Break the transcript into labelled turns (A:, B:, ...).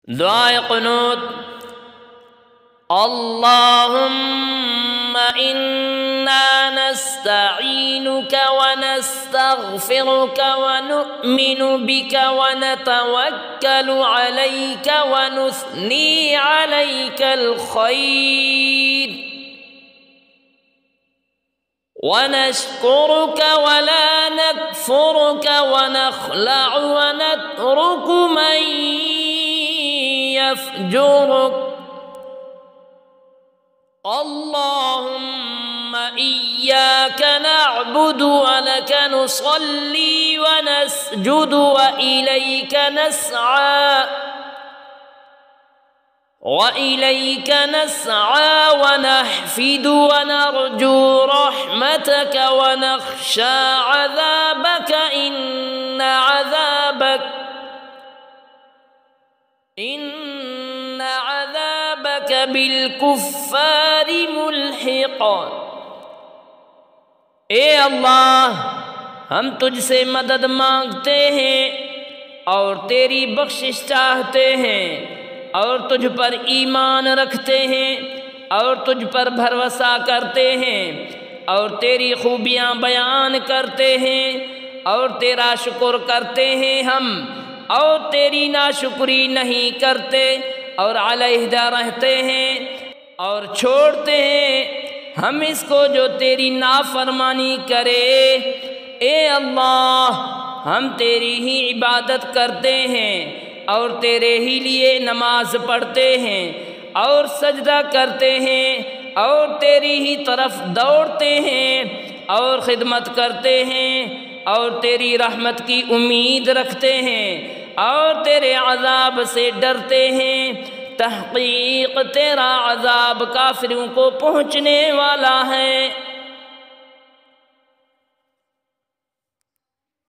A: دعائے قنوت: اللهم إنا نستعينك ونستغفرك ونؤمن بك ونتوكل عليك ونثني عليك الخير ونشكرك ولا نكفرك ونخلع ونترك من يفجرك. اللهم إياك نعبد ولك نصلي ونسجد وإليك نسعى ونحفد ونرجو رحمتك ونخشى عذابك إن عذابك بالكفار ملحق. اے اللہ، ہم تجھ سے مدد مانگتے ہیں اور تیری بخشش چاہتے ہیں اور تجھ پر ایمان رکھتے ہیں اور تجھ پر بھروسہ کرتے ہیں اور تیری خوبیاں بیان کرتے ہیں اور تیرا شکر کرتے ہیں ہم، اور تیری ناشکری نہیں کرتے اور علیحدہ رہتے ہیں اور چھوڑتے ہیں ہم اس کو جو تیری نافرمانی کرے. اے اللہ، ہم تیری ہی عبادت کرتے ہیں اور تیرے ہی لیے نماز پڑھتے ہیں اور سجدہ کرتے ہیں اور تیری ہی طرف دوڑتے ہیں اور خدمت کرتے ہیں اور تیری رحمت کی امید رکھتے ہیں اور تیرے عذاب سے ڈرتے ہیں. تحقیق تیرا عذاب کافروں کو پہنچنے والا ہے.